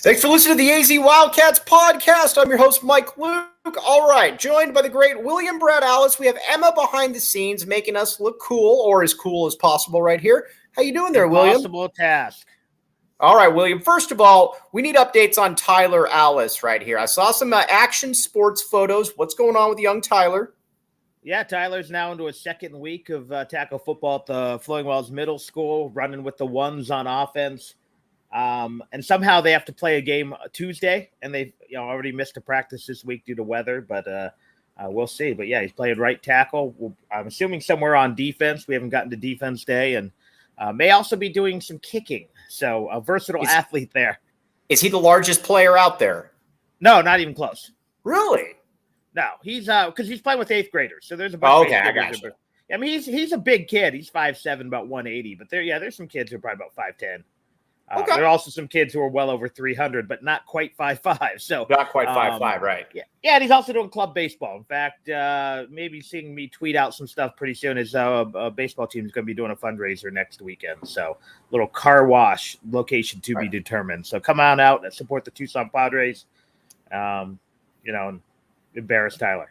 Thanks for listening to the AZ Wildcats podcast. I'm your host, Mike Luke. All right, joined by the great William Brad Alice. We have Emma behind the scenes making us look cool, or as cool as possible right here. How you doing there, William? Impossible task. All right, William. First of all, we need updates on Tyler Alice right here. I saw some action sports photos. What's going on with young Tyler? Yeah, Tyler's now into his second week of tackle football at the Flowing Wells Middle School, running with the ones on offense. And somehow they have to play a game Tuesday, and they've already missed a practice this week due to weather, but we'll see. But yeah, he's playing right tackle. I'm assuming somewhere on defense. We haven't gotten to defense day, and may also be doing some kicking. So a versatile athlete there. Is he the largest player out there? No, not even close. Really? No, he's because he's playing with eighth graders. So there's a bunch of I got you. I mean, he's a big kid. He's 5'7", about 180. But there's some kids who are probably about 5'10". Okay. There are also some kids who are well over 300, but not quite 5'5". So not quite 5'5", right? Yeah, and he's also doing club baseball. In fact, maybe seeing me tweet out some stuff pretty soon. His baseball team is going to be doing a fundraiser next weekend. So little car wash location to be determined. So come on out and support the Tucson Padres. And embarrass Tyler.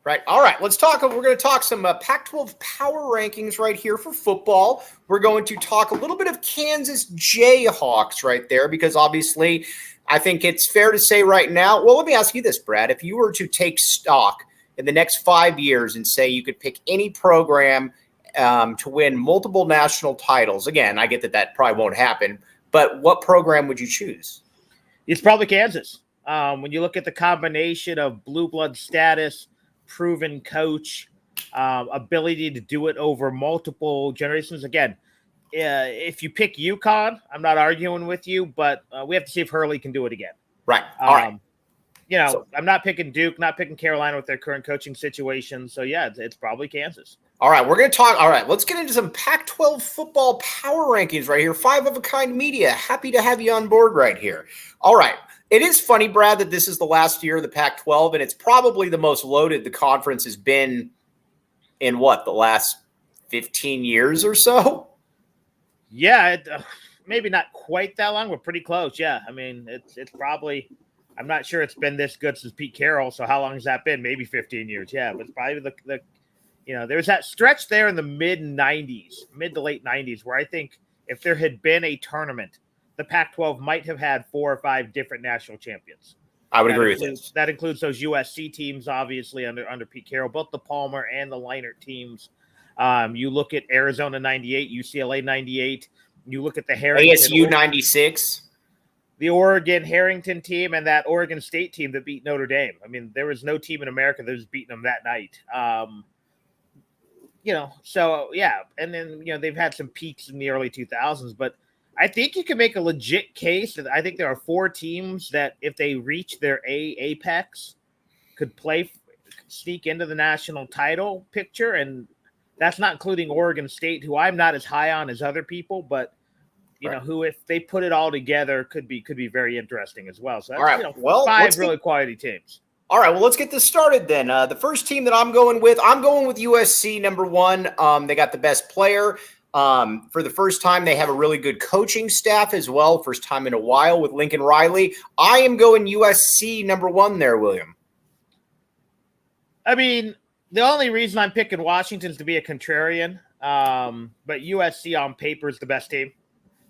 Right. All right. Let's talk. We're going to talk some Pac-12 power rankings right here for football. We're going to talk a little bit of Kansas Jayhawks right there, because obviously I think it's fair to say right now. Well, let me ask you this, Brad. If you were to take stock in the next 5 years and say you could pick any program to win multiple national titles, again, I get that probably won't happen, but what program would you choose? It's probably Kansas. When you look at the combination of blue blood status, proven coach, ability to do it over multiple generations. Again, if you pick UConn, I'm not arguing with you, but we have to see if Hurley can do it again. Right. All right. I'm not picking Duke, not picking Carolina with their current coaching situation. So, yeah, it's probably Kansas. All right, we're going to talk. All right, let's get into some Pac-12 football power rankings right here. 5 of a kind media. Happy to have you on board right here. All right. It is funny, Brad, that this is the last year of the Pac-12, and it's probably the most loaded the conference has been in, the last 15 years or so? Yeah, maybe not quite that long, but pretty close, yeah. I mean, it's probably – I'm not sure it's been this good since Pete Carroll, so how long has that been? Maybe 15 years, yeah. But it's probably the there's that stretch there in the mid to late 90s, where I think if there had been a tournament, the Pac-12 might have had 4 or 5 different national champions. I would agree with this. That includes those USC teams, obviously, under Pete Carroll, both the Palmer and the Leinart teams. You look at Arizona 98, UCLA 98. You look at the Harrington. ASU 96. The Oregon Harrington team and that Oregon State team that beat Notre Dame. I mean, there was no team in America that was beating them that night. So, yeah. And then, they've had some peaks in the early 2000s, but I think you can make a legit case that I think there are 4 teams that, if they reach their apex, could sneak into the national title picture. And that's not including Oregon State, who I'm not as high on as other people, but who, if they put it all together, could be very interesting as well. So that's, 5 really quality teams. All right, well, let's get this started then. The first team that I'm going with USC, number 1. They got the best player. For the first time, they have a really good coaching staff as well. First time in a while with Lincoln Riley. I am going USC number 1 there, William. I mean, the only reason I'm picking Washington is to be a contrarian. But USC on paper is the best team.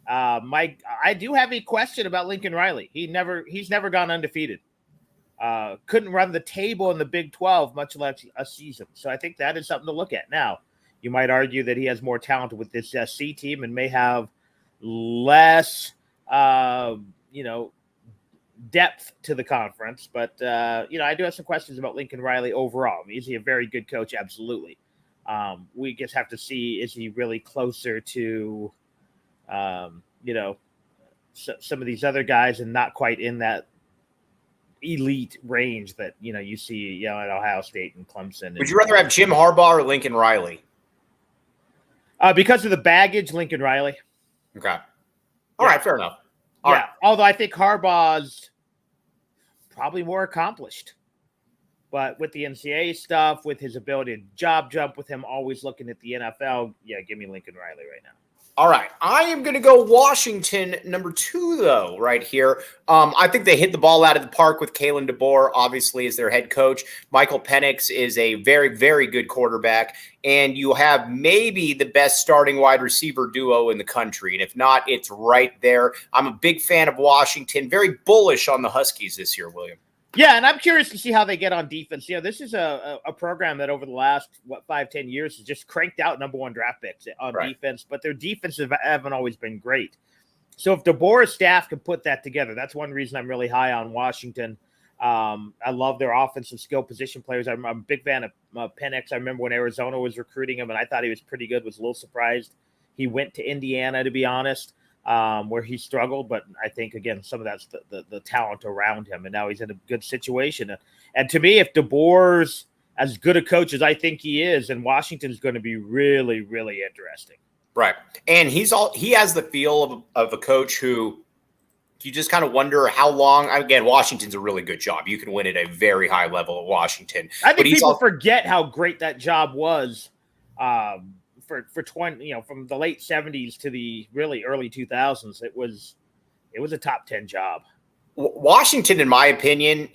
I do have a question about Lincoln Riley. He's never gone undefeated. Couldn't run the table in the Big 12, much less a season. So I think that is something to look at. Now, you might argue that he has more talent with this SC team and may have less, depth to the conference. But, I do have some questions about Lincoln Riley overall. I mean, is he a very good coach? Absolutely. We just have to see, is he really closer to, some of these other guys and not quite in that elite range that, you see, at Ohio State and Clemson. Would you rather have Jim Harbaugh or Lincoln Riley? Because of the baggage, Lincoln Riley. Okay. All right, fair enough. All right. Although I think Harbaugh's probably more accomplished. But with the NCAA stuff, with his ability to job jump, with him always looking at the NFL, give me Lincoln Riley right now. All right. I am going to go Washington number 2, though, right here. I think they hit the ball out of the park with Kalen DeBoer, obviously, as their head coach. Michael Penix is a very, very good quarterback. And you have maybe the best starting wide receiver duo in the country. And if not, it's right there. I'm a big fan of Washington. Very bullish on the Huskies this year, William. Yeah, and I'm curious to see how they get on defense. This is a program that over the last 5-10 years has just cranked out number 1 draft picks on defense, but their defenses haven't always been great. So if DeBoer's staff can put that together, that's one reason I'm really high on Washington. I love their offensive skill position players. I'm a big fan of Penix. I remember when Arizona was recruiting him, and I thought he was pretty good. Was a little surprised he went to Indiana, to be honest. Where he struggled, but I think, again, some of that's the talent around him, and now he's in a good situation. And to me, if DeBoer's as good a coach as I think he is, then Washington's going to be really, really interesting. Right. And he has the feel of a coach who you just kind of wonder how long. Again, Washington's a really good job. You can win at a very high level at Washington. I think people forget how great that job was. For 20, from the late 70s to the really early 2000s, it was a top 10 job. Washington, in my opinion,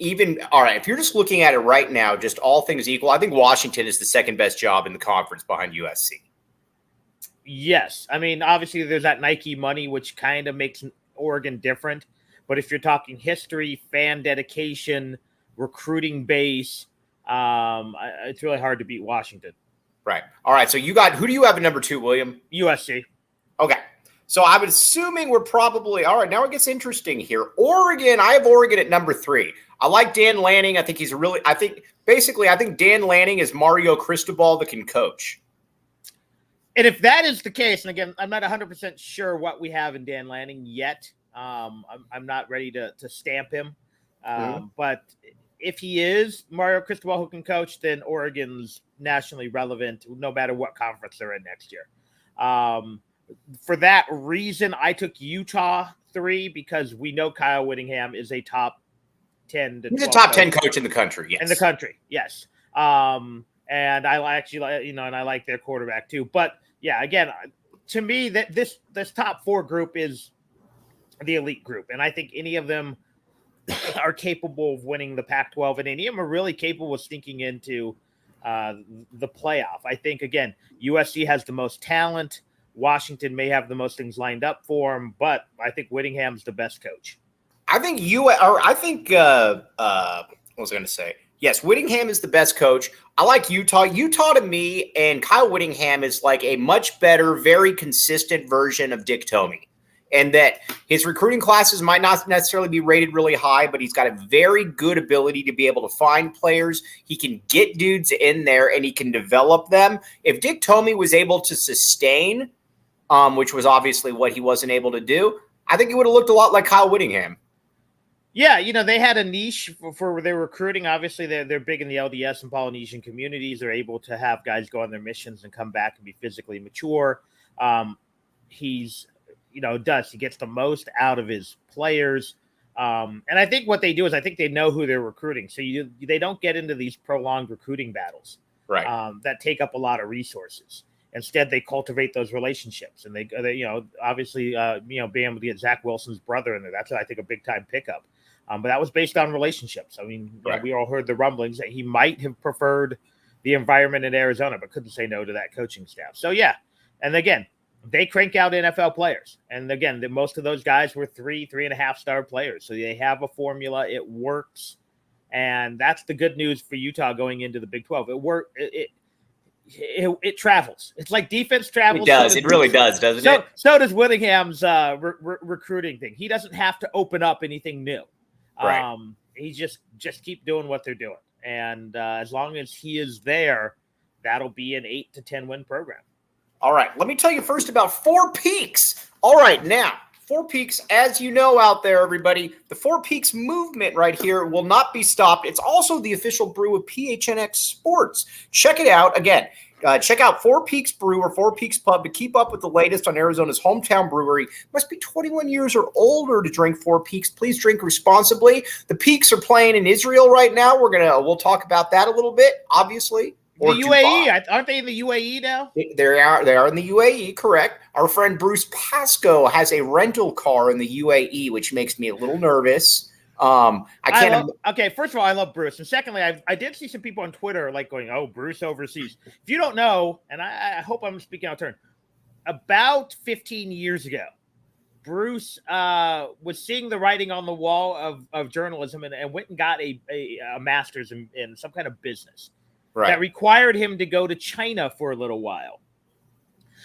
all right, if you're just looking at it right now, just all things equal, I think Washington is the second best job in the conference behind USC. Yes. I mean, obviously there's that Nike money, which kind of makes Oregon different. But if you're talking history, fan dedication, recruiting base, it's really hard to beat Washington. Right. All right. So who do you have at number 2, William? USC. Okay. So I'm assuming we're probably, all right, now it gets interesting here. Oregon, I have Oregon at number 3. I like Dan Lanning. I think I think Dan Lanning is Mario Cristobal that can coach. And if that is the case, and again, I'm not 100% sure what we have in Dan Lanning yet. I'm not ready to stamp him. But if he is Mario Cristobal who can coach, then Oregon's nationally relevant no matter what conference they're in next year. For that reason, I took Utah 3 because we know Kyle Whittingham is a top 10 to 12 He's a top 10 coach in the country, yes. In the country, yes. And I actually, and I like their quarterback too. But yeah, again, to me, that this top 4 group is the elite group, and I think any of them are capable of winning the Pac-12, and any of them are really capable of sneaking into the playoff. I think, again, USC has the most talent. Washington may have the most things lined up for him, but I think Whittingham's the best coach. I think what was I going to say? Yes, Whittingham is the best coach. I like Utah. Utah to me and Kyle Whittingham is like a much better, very consistent version of Dick Tomey. And that his recruiting classes might not necessarily be rated really high, but he's got a very good ability to be able to find players. He can get dudes in there and he can develop them. If Dick Tomey was able to sustain, which was obviously what he wasn't able to do, I think it would have looked a lot like Kyle Whittingham. Yeah, they had a niche for their recruiting. Obviously, they're big in the LDS and Polynesian communities. They're able to have guys go on their missions and come back and be physically mature. He gets the most out of his players. And I think what they do is I think they know who they're recruiting. So they don't get into these prolonged recruiting battles that take up a lot of resources. Instead, they cultivate those relationships. And they obviously, being able to get Zach Wilson's brother in there, that's, I think, a big-time pickup. But that was based on relationships. I mean, we all heard the rumblings that he might have preferred the environment in Arizona, but couldn't say no to that coaching staff. So, yeah. And again, they crank out NFL players. And again, most of those guys were 3.5 star players. So they have a formula. It works. And that's the good news for Utah going into the Big 12. It travels. It's like defense travels. It does. It really does, doesn't it? So does Whittingham's recruiting thing. He doesn't have to open up anything new. Right. He just keep doing what they're doing. And as long as he is there, that'll be an 8 to 10 win program. All right, let me tell you first about Four Peaks. All right, now, Four Peaks, as you know out there, everybody, the Four Peaks movement right here will not be stopped. It's also the official brew of PHNX Sports. Check it out. Again, check out Four Peaks Brew or Four Peaks Pub to keep up with the latest on Arizona's hometown brewery. Must be 21 years or older to drink Four Peaks. Please drink responsibly. The Peaks are playing in Israel right now. We'll talk about that a little bit, obviously. or the UAE. Dubai. Aren't they in the UAE now? They are in the UAE, correct. Our friend Bruce Pascoe has a rental car in the UAE, which makes me a little nervous. Okay, first of all, I love Bruce. And secondly, I did see some people on Twitter like going, oh, Bruce overseas. If you don't know, and I hope I'm speaking out of turn, about 15 years ago, Bruce was seeing the writing on the wall of journalism and went and got a master's in some kind of business that required him to go to China for a little while.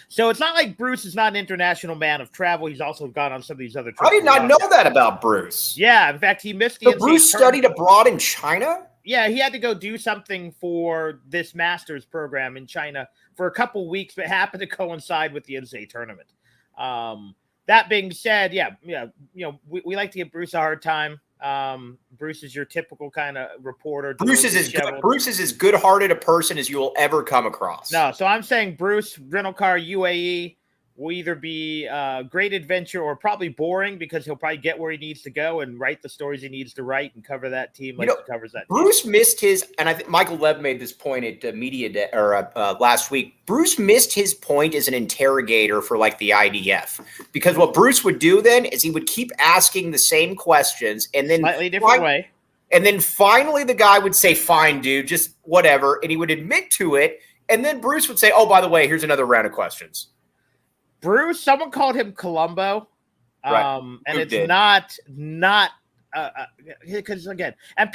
So it's not like Bruce is not an international man of travel. He's also gone on some of these other trips. I did not know that about Bruce. Yeah, in fact, he missed the So Bruce studied abroad in China? Yeah, he had to go do something for this master's program in China for a couple weeks, but happened to coincide with the NCAA tournament. That being said, we like to give Bruce a hard time. Bruce is your typical kind of reporter. Bruce is as good-hearted a person as you will ever come across. No, so I'm saying Bruce, rental car, UAE, will either be a great adventure or probably boring because he'll probably get where he needs to go and write the stories he needs to write and cover that team like he covers that Bruce team. Missed his, and I think Michael Lev made this point at Media Day, or last week. Bruce missed his point as an interrogator for like the IDF, because what Bruce would do then is he would keep asking the same questions and then slightly different way. And then finally the guy would say, fine, dude, just whatever. And he would admit to it. And then Bruce would say, oh, by the way, here's another round of questions. Bruce, someone called him Columbo, and it's not because again, and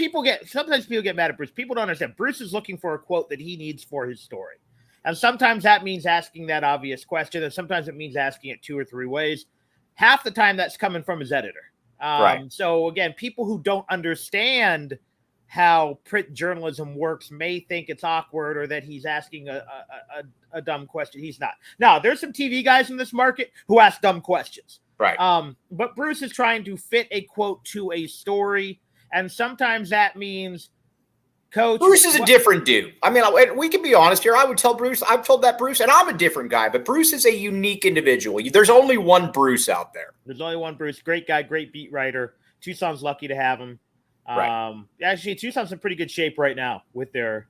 sometimes people get mad at Bruce. People don't understand. Bruce is looking for a quote that he needs for his story, and sometimes that means asking that obvious question, and sometimes it means asking it 2 or 3 ways. Half the time, that's coming from his editor. So again, people who don't understand how print journalism works may think it's awkward or that he's asking a dumb question. He's not. Now, there's some TV guys in this market who ask dumb questions. Right. But Bruce is trying to fit a quote to a story, and sometimes that means coach. Bruce is a different dude. I mean, we can be honest here. I would tell Bruce, I've told that Bruce, and I'm a different guy, but Bruce is a unique individual. There's only one Bruce out there. There's only one Bruce. Great guy, great beat writer. Tucson's lucky to have him. Actually, Tucson's in pretty good shape right now with their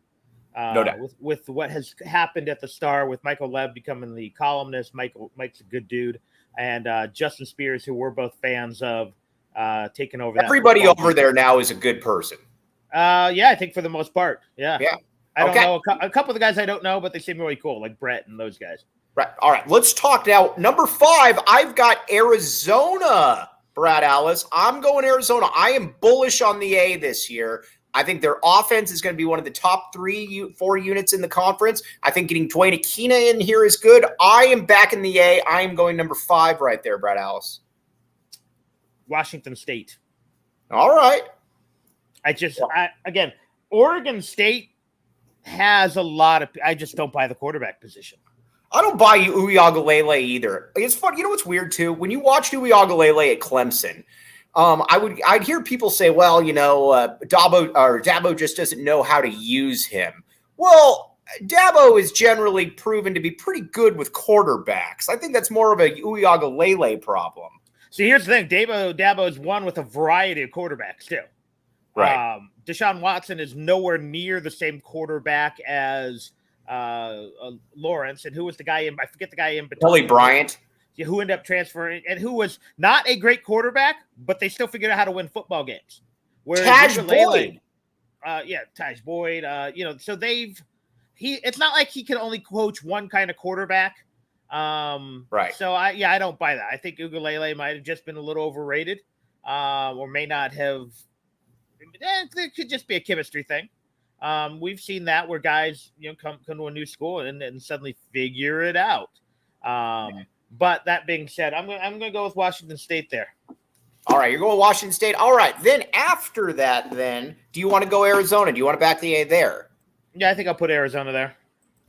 no doubt. With what has happened at the Star with Michael Lev becoming the columnist. Mike's a good dude, and Justin Spears, who we're both fans of, taking over. Everybody over there now is a good person. I think for the most part, yeah. I don't know a couple of the guys I don't know, but they seem really cool, like Brett and those guys. Right. All right. Let's talk now. Number 5, I've got Arizona. Brad Alice, I'm going Arizona. I am bullish on the A this year. I think their offense is going to be one of the top 3-4 units in the conference. I think getting Dwayne Aquina in here is good. I am back in the A. I am going number 5 right there, Brad Alice. Washington State. All right. Again, Oregon State has a lot of – I just don't buy the quarterback position. I don't buy Uiagalelei either. It's fun. You know what's weird too? When you watch Uiagalelei at Clemson, I'd hear people say, "Well, Dabo just doesn't know how to use him." Well, Dabo is generally proven to be pretty good with quarterbacks. I think that's more of a Uiagalelei problem. See, here's the thing: Dabo's won with a variety of quarterbacks too. Right. Deshaun Watson is nowhere near the same quarterback as Lawrence, and who was the guy in? I forget the guy in between. Billy Bryant, who ended up transferring, and who was not a great quarterback, but they still figured out how to win football games. Taj Boyd, Taj Boyd. So it's not like he can only coach one kind of quarterback. Right. So I don't buy that. I think Uiagalelei might have just been a little overrated, or may not have. It could just be a chemistry thing. We've seen that where guys, come to a new school and suddenly figure it out. But that being said, I'm going to go with Washington State there. All right, you're going Washington State. All right, then after that, do you want to go Arizona? Do you want to back the A there? Yeah, I think I'll put Arizona there.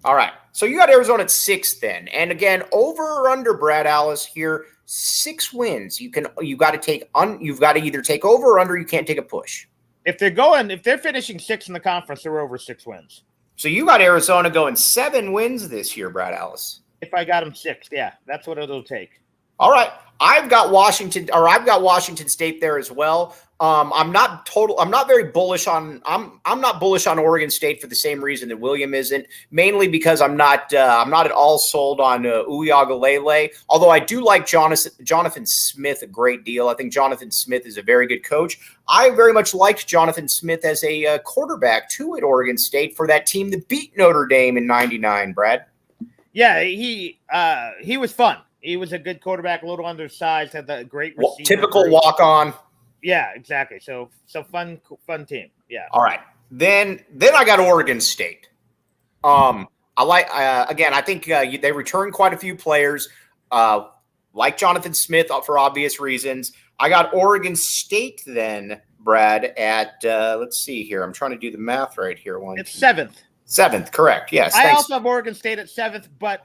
All right, so you got Arizona at 6 then, and again, over or under, Brad Alice here, 6 wins. You've got to either take over or under. You can't take a push. If they're finishing 6th in the conference, they're over 6 wins. So you got Arizona going 7 wins this year, Brad Alice. If I got them 6th, yeah, that's what it'll take. All right. I've got Washington State there as well. I'm not very bullish on. I'm not bullish on Oregon State for the same reason that William isn't. Mainly because I'm not at all sold on Uiagalelei. Although I do like Jonathan Smith a great deal. I think Jonathan Smith is a very good coach. I very much liked Jonathan Smith as a quarterback too at Oregon State for that team that beat Notre Dame in '99. Brad. Yeah, he was fun. He was a good quarterback, a little undersized, had the great receiver. Typical walk on. Yeah, exactly. So fun team. Yeah. All right. Then I got Oregon State. I like again. I think they return quite a few players, like Jonathan Smith for obvious reasons. I got Oregon State then, Brad. At let's see here. I'm trying to do the math right here. It's 7th. 7th, correct? Yes. I also have Oregon State at 7th, but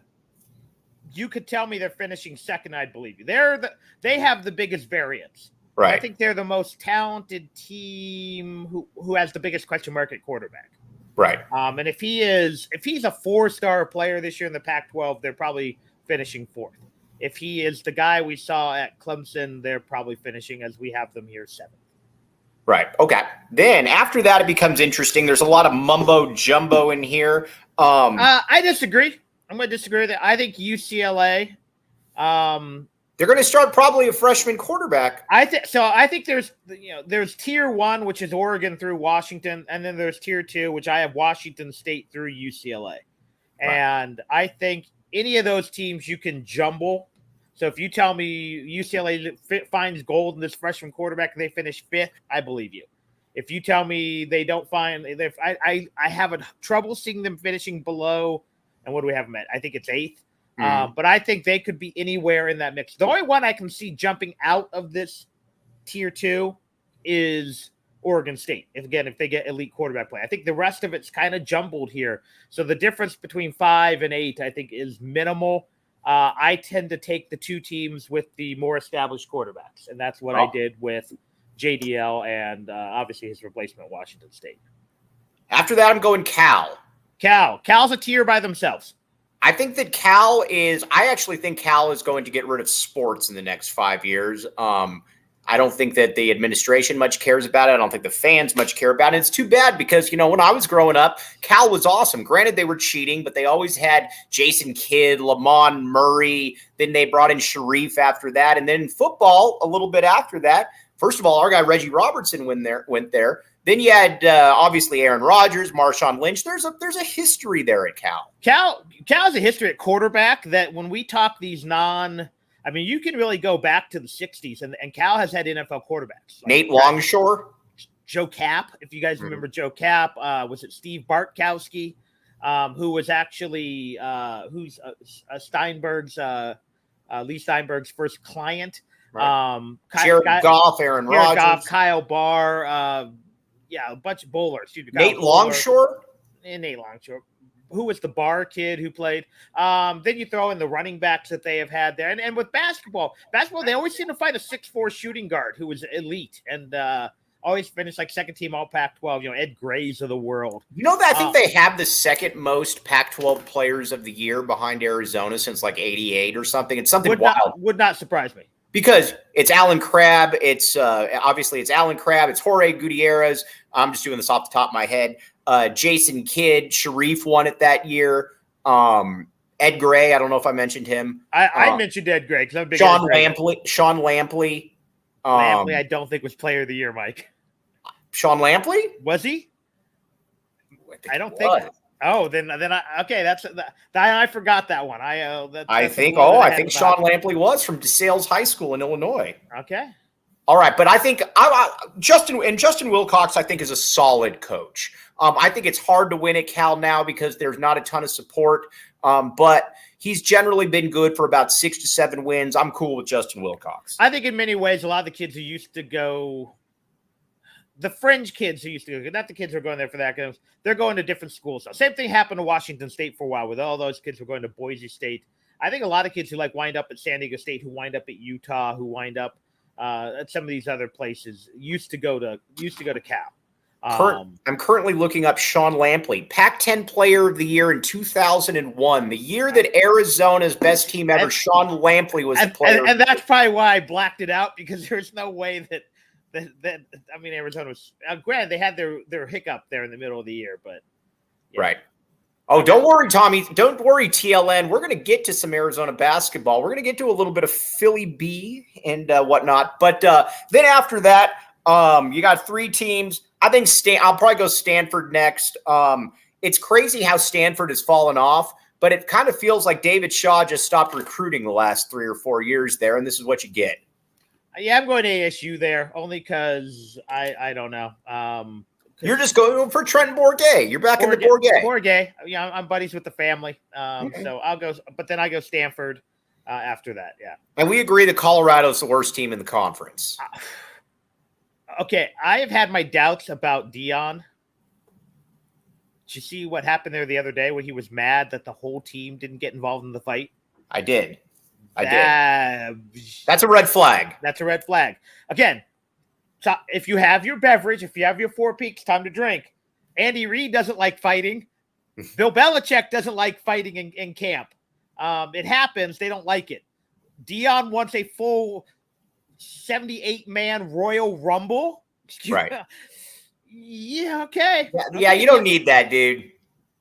you could tell me they're finishing 2nd. I'd believe you. They have the biggest variance. Right. I think they're the most talented team who has the biggest question mark at quarterback. Right. And if he's a 4-star player this year in the Pac-12, they're probably finishing 4th. If he is the guy we saw at Clemson, they're probably finishing as we have them here 7th. Right. Okay. Then after that, it becomes interesting. There's a lot of mumbo jumbo in here. I disagree. I'm going to disagree with it. I think UCLA. They're going to start probably a freshman quarterback. I think there's tier 1, which is Oregon through Washington, and then there's tier 2, which I have Washington State through UCLA. Right. And I think any of those teams you can jumble. So if you tell me UCLA finds gold in this freshman quarterback and they finish 5th, I believe you. If you tell me they don't find, I have trouble seeing them finishing below. And what do we have them at? I think it's 8th. But I think they could be anywhere in that mix. The only one I can see jumping out of this tier 2 is Oregon State. If they get elite quarterback play, I think the rest of it's kind of jumbled here. So the difference between 5 and 8, I think, is minimal. I tend to take the 2 teams with the more established quarterbacks, and that's what I did with JDL and obviously his replacement, Washington State. After that, I'm going Cal. Cal's a tier by themselves. I think that I actually think Cal is going to get rid of sports in the next 5 years. I don't think that the administration much cares about it. I don't think the fans much care about it. It's too bad because, when I was growing up, Cal was awesome. Granted, they were cheating, but they always had Jason Kidd, Lamont Murray. Then they brought in Sharif after that. And then football a little bit after that. First of all, our guy Reggie Robertson went there. Then you had obviously Aaron Rodgers, Marshawn Lynch. There's a history there at Cal. Cal has a history at quarterback that when we talk these you can really go back to the 60s, and Cal has had NFL quarterbacks. Like Nate Longshore. Joe Kapp, if you guys remember Joe Kapp. Was it Steve Bartkowski, who was actually Lee Steinberg's first client. Right. Jared Goff, Aaron Rodgers. Goff, Kyle Barr, a bunch of bowlers. Nate Longshore? Nate Longshore. Who was the Barr kid who played? Then you throw in the running backs that they have had there. And with basketball, they always seem to find a 6'4" shooting guard who was elite and always finished like second team all Pac-12, Ed Grays of the world. I think they have the second most Pac-12 players of the year behind Arizona since like 88 or something. It's something wild. Would not surprise me. Because it's Alan Crabb. It's obviously it's Alan Crabb. It's Jorge Gutierrez. I'm just doing this off the top of my head. Jason Kidd, Sharif won it that year. Ed Gray. I don't know if I mentioned him. I mentioned Ed Gray because I'm a big Sean Lampley. Lampley, I don't think was player of the year, Mike. Sean Lampley? Was he? I don't think. Oh, then I forgot that one. I think Sean Lampley was from DeSales High School in Illinois. Okay. All right, but I think Justin Wilcox, I think, is a solid coach. I think it's hard to win at Cal now because there's not a ton of support, but he's generally been good for about 6 to 7 wins. I'm cool with Justin Wilcox. I think in many ways, a lot of the kids who used to go, the fringe kids who used to go, not the kids who are going there for that, they're going to different schools now. Same thing happened to Washington State for a while with all those kids who were going to Boise State. I think a lot of kids who wind up at San Diego State, who wind up at Utah, who wind up at some of these other places used to go to Cal. I'm currently looking up Sean Lampley, Pac-10 Player of the Year in 2001, the year that Arizona's best team ever, Sean Lampley was the player. And that's probably why I blacked it out because there's no way that I mean, Arizona was granted they had their hiccup there in the middle of the year, but yeah. Right. Oh, don't worry, Tommy. Don't worry, TLN. We're going to get to some Arizona basketball. We're going to get to a little bit of Philly B and whatnot. But then after that, you got 3 teams. I think I'll probably go Stanford next. It's crazy how Stanford has fallen off, but it kind of feels like David Shaw just stopped recruiting the last 3 or 4 years there, and this is what you get. Yeah, I'm going to ASU there only because I don't know. You're just going for Trenton Bourget. You're back in the Bourget. Bourget. Yeah, I'm buddies with the family. So I'll go, but then I go Stanford after that. Yeah. And we agree that Colorado's the worst team in the conference. Okay, I have had my doubts about Dion. Did you see what happened there the other day when he was mad that the whole team didn't get involved in the fight? I did. That's a red flag. That's a red flag. Again, so if you have your beverage, if you have your 4 Peaks, time to drink. Andy Reid doesn't like fighting. Bill Belichick doesn't like fighting in camp. It happens. They don't like it. Dion wants a full 78-man Royal Rumble. Right. Yeah. Okay. Yeah. You don't need that, dude.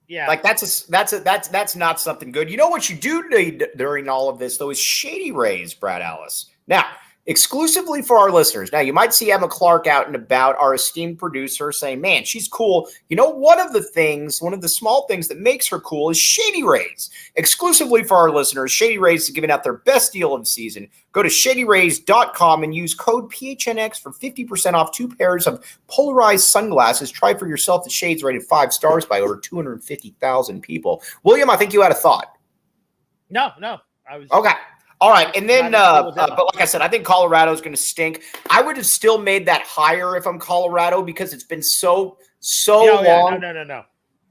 Yeah. Like that's not something good. You know what you do need during all of this though is Shady Rays, Brad Ellis. Now, exclusively for our listeners. Now, you might see Emma Clark out and about, our esteemed producer, saying, man, she's cool. You know, one of the small things that makes her cool is Shady Rays. Exclusively for our listeners, Shady Rays is giving out their best deal of the season. Go to shadyrays.com and use code PHNX for 50% off 2 pairs of polarized sunglasses. Try for yourself the shades rated 5 stars by over 250,000 people. William, I think you had a thought. No. Okay. All right, and then, but like I said, I think Colorado is going to stink. I would have still made that higher if I'm Colorado because it's been so long. No.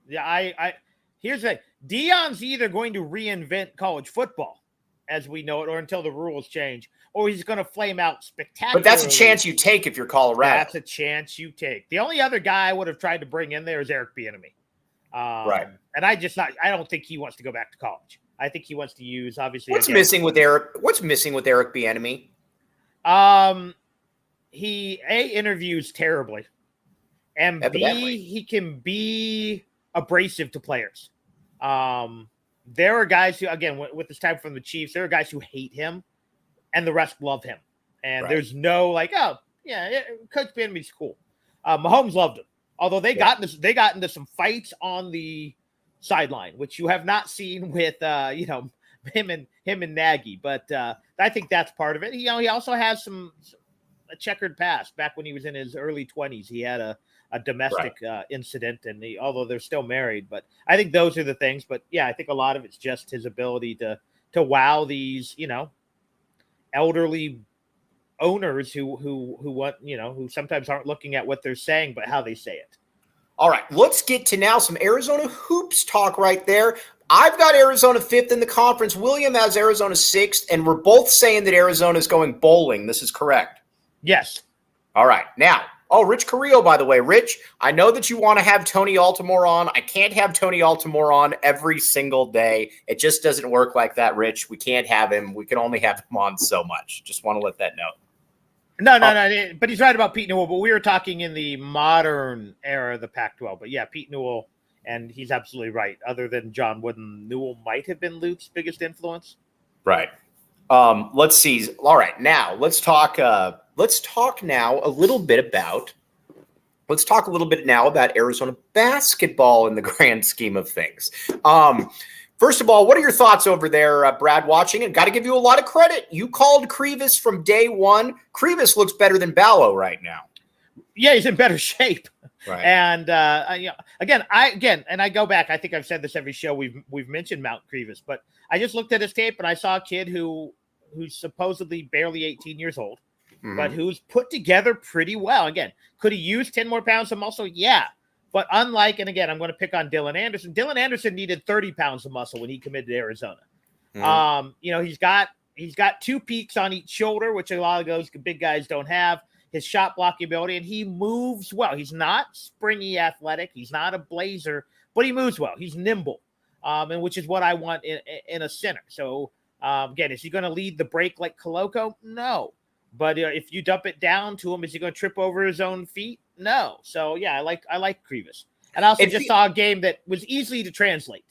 Yeah, here's the thing. Dion's either going to reinvent college football as we know it, or until the rules change, or he's going to flame out spectacularly. But that's a chance you take if you're Colorado. That's a chance you take. The only other guy I would have tried to bring in there is Eric Bieniemy. Right. And I don't think he wants to go back to college. I think he wants to use, obviously. What's missing with Eric Bieniemy? He interviews terribly, and Evidently. B, he can be abrasive to players. There are guys who, again, with this type from the Chiefs, there are guys who hate him, and the rest love him. And there's no like, oh yeah, Coach Bieniemy's cool. Mahomes loved him, although they got into some fights on the sideline, which you have not seen with him and Nagy, but I think that's part of it. He also has a checkered past. Back when he was in his early 20s, he had a domestic incident, and although they're still married, but I think those are the things. But yeah, I think a lot of it's just his ability to wow these elderly owners who want who sometimes aren't looking at what they're saying, but how they say it. All right, let's get to now some Arizona hoops talk right there. I've got Arizona 5th in the conference. William has Arizona 6th, and we're both saying that Arizona is going bowling. This is correct. Yes. All right. Now, Rich Carrillo, by the way. Rich, I know that you want to have Tony Altimore on. I can't have Tony Altimore on every single day. It just doesn't work like that, Rich. We can't have him. We can only have him on so much. Just want to let that know. No. But he's right about Pete Newell. But we were talking in the modern era of the Pac-12. But yeah, Pete Newell, and he's absolutely right. Other than John Wooden, Newell might have been Luke's biggest influence. Right. Let's see. All right, now let's talk now a little bit about Arizona basketball in the grand scheme of things. First of all, what are your thoughts over there, Brad, watching? And got to give you a lot of credit. You called Krivas from day one. Krivas looks better than Ballo right now. Yeah, he's in better shape. Right. And again, I go back. I think I've said this every show. We've mentioned Mount Krivas, but I just looked at his tape and I saw a kid who's supposedly barely 18 years old, but who's put together pretty well. Again, could he use 10 more pounds of muscle? Yeah. But unlike, and again, I'm going to pick on Dylan Anderson. Dylan Anderson needed 30 pounds of muscle when he committed to Arizona. He's got 2 peaks on each shoulder, which a lot of those big guys don't have. His shot blocking ability, and he moves well. He's not springy athletic. He's not a blazer, but he moves well. He's nimble, and which is what I want in a center. So again, is he going to lead the break like Koloko? No. But if you dump it down to him, is he going to trip over his own feet? No. So yeah, I like Krivas. And I also just saw a game that was easy to translate.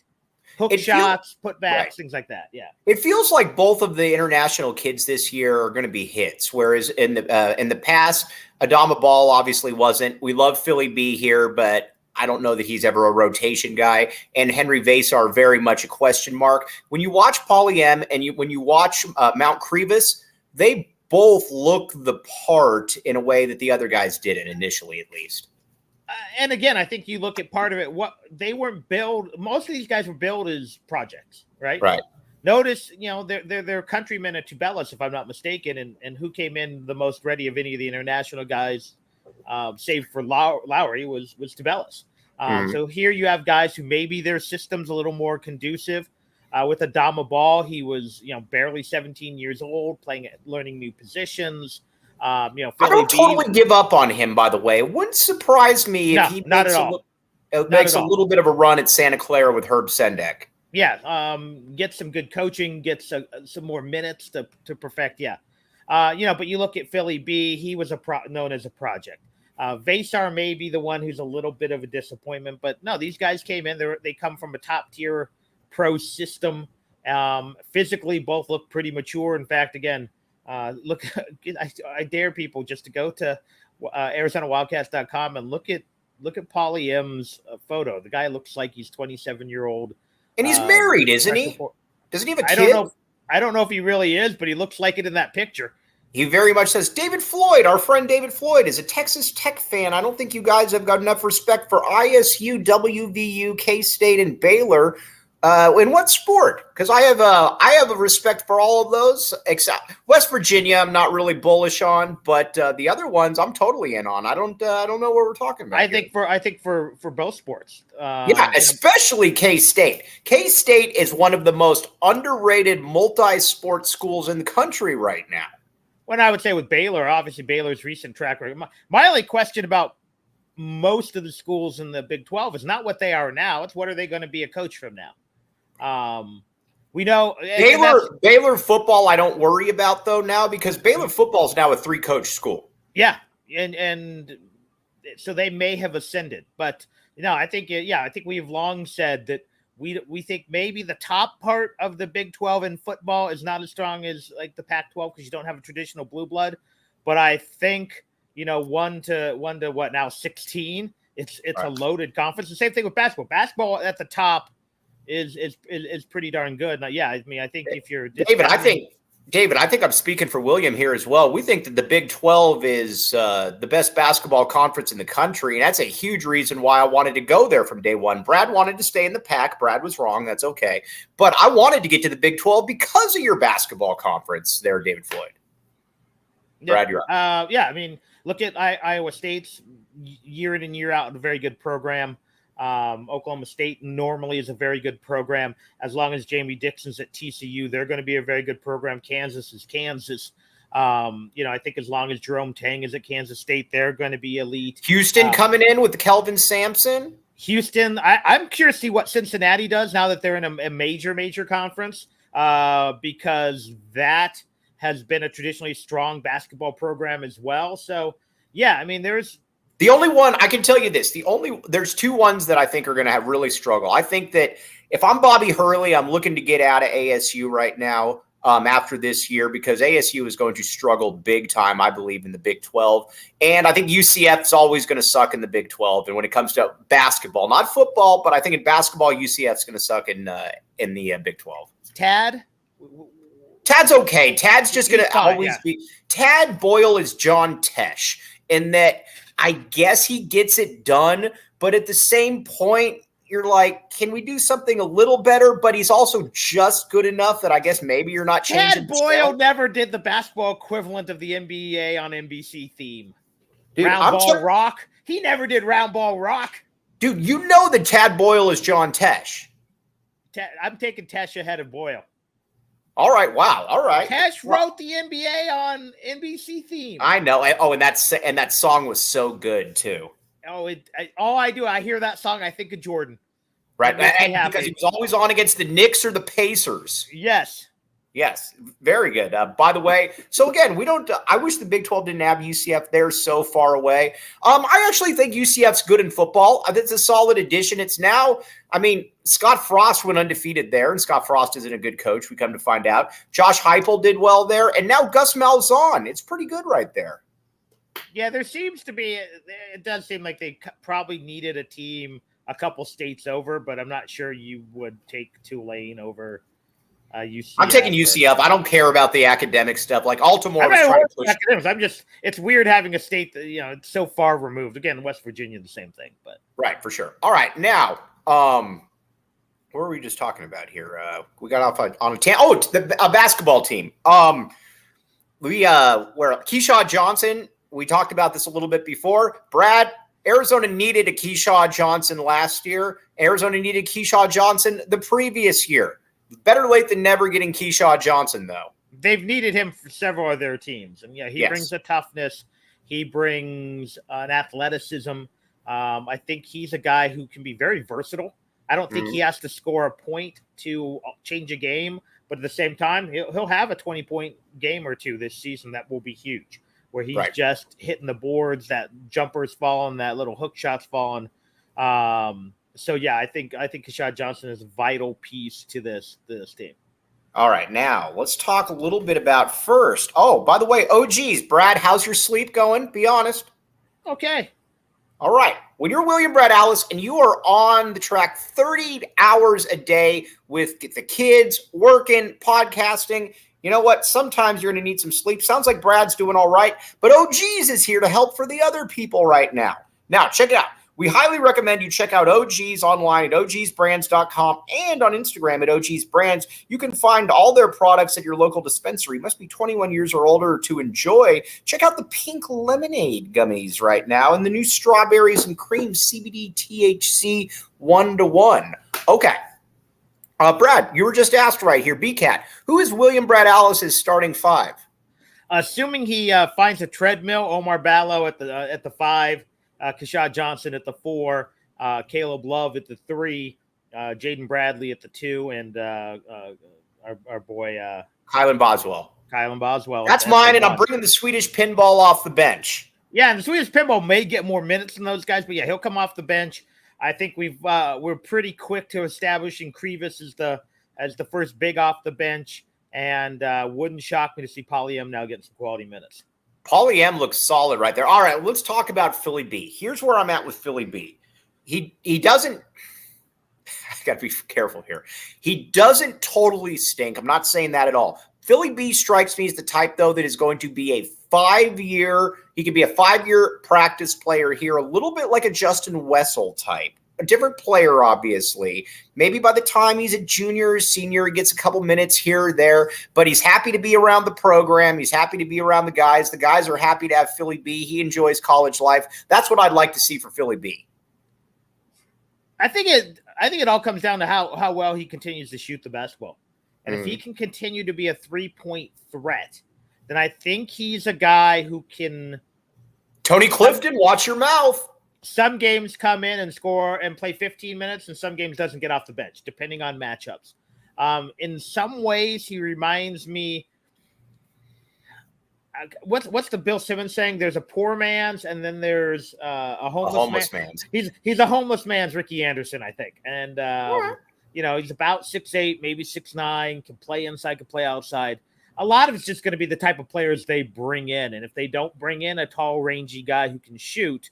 Hook shots, putbacks, things like that. Yeah. It feels like both of the international kids this year are going to be hits, whereas in the past, Adama Ball obviously wasn't. We love Philly B here, but I don't know that he's ever a rotation guy. And Henry Vasar very much a question mark. When you watch Pauly M and when you watch Mount Krivas, they both look the part in a way that the other guys didn't initially, at least. And again, I think you look at part of it. What they weren't billed. Most of these guys were billed as projects, right? Right. Notice, they're countrymen at Tubelis, if I'm not mistaken, and who came in the most ready of any of the international guys, save for Lowry, was Tubelis. So here you have guys who maybe their system's a little more conducive. With Adama Ball, he was barely 17 years old, learning new positions. I don't totally give up on him, by the way. It wouldn't surprise me if he makes a little bit of a run at Santa Clara with Herb Sendek. Yeah, get some good coaching, get some more minutes to perfect. Yeah, but you look at Philly B, he was known as a project. Vasar may be the one who's a little bit of a disappointment, but no, these guys came in. They come from a top tier pro system. Physically, both look pretty mature. In fact, again. Look, I dare people just to go to ArizonaWildcats.com and look at Pauly M's photo. The guy looks like he's 27-year-old. And he's married, isn't he? Doesn't he have a kid? I don't know if he really is, but he looks like it in that picture. He very much says, David Floyd, our friend David Floyd, is a Texas Tech fan. I don't think you guys have got enough respect for ISU, WVU, K-State, and Baylor. In what sport? Because I have a respect for all of those, except West Virginia. I'm not really bullish on, but the other ones I'm totally in on. I don't know what we're talking about. I think for both sports. Especially K-State. K-State is one of the most underrated multi-sport schools in the country right now. When I would say with Baylor, obviously Baylor's recent track record. My only question about most of the schools in the Big 12 is not what they are now; it's what are they going to be a coach from now. We know Baylor football I don't worry about though now because Baylor football is now a 3-coach school. Yeah, and so they may have ascended, but I think we've long said that we think maybe the top part of the Big 12 in football is not as strong as like the Pac-12 because you don't have a traditional blue blood, but I think 1 to what now 16 it's right. A loaded conference. The same thing with basketball. Basketball at the top is pretty darn good. Now, yeah, I mean, I think if you're David, I think I'm speaking for William here as well. We think that the Big 12 is the best basketball conference in the country, and that's a huge reason why I wanted to go there from day one. Brad wanted to stay in the Pac. Brad was wrong. That's okay. But I wanted to get to the Big 12 because of your basketball conference there, David Floyd. Brad, you're up. I mean, look at Iowa State's year in and year out, a very good program. Oklahoma State normally is a very good program. As long as Jamie Dixon's at TCU, they're going to be a very good program. Kansas is Kansas. I think as long as Jerome Tang is at Kansas State, they're going to be elite. Houston coming in with Kelvin Sampson. Houston, I'm curious to see what Cincinnati does now that they're in a major conference because that has been a traditionally strong basketball program as well. So, yeah, I mean, the only one I can tell you this, there's 2 ones that I think are going to have really struggle. I think that if I'm Bobby Hurley, I'm looking to get out of ASU right now after this year because ASU is going to struggle big time, I believe, in the Big 12. And I think UCF is always going to suck in the Big 12. And when it comes to basketball, not football, but I think in basketball, UCF is going to suck in the Big 12. Tad's okay. Tad's just going to always be. Tad Boyle is John Tesh in that I guess he gets it done, but at the same point, you're like, can we do something a little better? But he's also just good enough that I guess maybe you're not changing. Tad Boyle never did the basketball equivalent of the NBA on NBC theme. Dude, round ball rock. He never did round ball rock. Dude, you know that Tad Boyle is John Tesh. I'm taking Tesh ahead of Boyle. All right. Wow. All right. Tesh wrote the NBA on NBC theme. I know. Oh, and that song was so good too. Oh, I hear that song, I think of Jordan. Right. Because he was always on against the Knicks or the Pacers. Yes. Yes, very good. By the way, so again, we don't. I wish the Big 12 didn't have UCF. They're so far away. I actually think UCF's good in football. It's a solid addition. It's now. I mean, Scott Frost went undefeated there, and Scott Frost isn't a good coach. We come to find out. Josh Heupel did well there, and now Gus Malzahn. It's pretty good right there. Yeah, there seems to be. It does seem like they probably needed a team a couple states over, but I'm not sure you would take Tulane over. UCF, I'm taking UCF. I don't care about the academic stuff. Like Baltimore was trying to push. Academics. It's weird having a state that it's so far removed. Again, West Virginia, the same thing, but right for sure. All right, now, what were we just talking about here? We got off on a basketball team. Where Keyshawn Johnson. We talked about this a little bit before. Brad, Arizona needed a Keyshawn Johnson last year. Arizona needed Keyshawn Johnson the previous year. Better late than never getting Keyshawn Johnson, though. They've needed him for several of their teams. And, he brings a toughness. He brings an athleticism. I think he's a guy who can be very versatile. I don't think he has to score a point to change a game. But at the same time, he'll have a 20-point game or two this season that will be huge, where he's just hitting the boards, that jumper's falling, that little hook shot's falling. So yeah, I think Keyshawn Johnson is a vital piece to this team. All right, now let's talk a little bit about first. Oh, by the way, OGs, Brad, how's your sleep going? Be honest. Okay. All right. When you're William Brad Allis and you are on the track 30 hours a day with the kids, working, podcasting, you know what? Sometimes you're going to need some sleep. Sounds like Brad's doing all right, but OGs is here to help for the other people right now. Now, check it out. We highly recommend you check out OGs online at ogsbrands.com and on Instagram at ogsbrands. You can find all their products at your local dispensary. You must be 21 years or older to enjoy. Check out the pink lemonade gummies right now and the new strawberries and cream CBD THC 1-to-1. Okay. Brad, you were just asked right here, BCAT, who is William Brad Allis's starting five? Assuming he finds a treadmill, Omar Ballo at the 5, Keyshawn Johnson at the 4, Caleb Love at the 3, Jaden Bradley at the 2, and our boy Kylan Boswell. That's mine, and I'm bringing the Swedish pinball off the bench. Yeah, and the Swedish pinball may get more minutes than those guys, but yeah, he'll come off the bench. I think we're pretty quick to establishing Krivas as the first big off the bench, and wouldn't shock me to see Polly M now getting some quality minutes. Polly M looks solid right there. All right, let's talk about Philly B. Here's where I'm at with Philly B. He doesn't – I got to be careful here. He doesn't totally stink. I'm not saying that at all. Philly B strikes me as the type, though, that is going to be a 5-year – he could be a 5-year practice player here, a little bit like a Justin Wessel type. A different player, obviously. Maybe by the time he's a junior or senior, he gets a couple minutes here or there, but he's happy to be around the program. He's happy to be around the guys. The guys are happy to have Philly B. He enjoys college life. That's what I'd like to see for Philly B. I think it all comes down to how well he continues to shoot the basketball. And if he can continue to be a 3-point threat, then I think he's a guy who can – Tony Clifton, watch your mouth. Some games come in and score and play 15 minutes, and some games doesn't get off the bench, depending on matchups. In some ways, he reminds me. What's the Bill Simmons saying? There's a poor man's, and then there's a homeless man's. He's a homeless man's Ricky Anderson, I think. And he's about 6'8", maybe 6'9", can play inside, can play outside. A lot of it's just going to be the type of players they bring in, and if they don't bring in a tall, rangy guy who can shoot,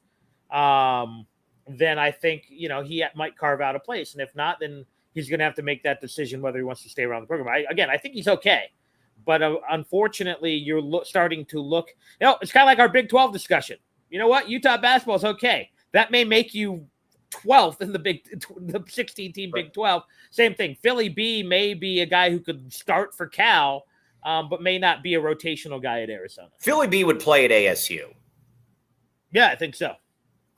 then I think, he might carve out a place. And if not, then he's going to have to make that decision whether he wants to stay around the program. I think he's okay. But unfortunately, you're starting to look, it's kind of like our Big 12 discussion. You know what? Utah basketball is okay. That may make you 12th in the 16-team Big 12. Same thing. Philly B may be a guy who could start for Cal, but may not be a rotational guy at Arizona. Philly B would play at ASU. Yeah, I think so.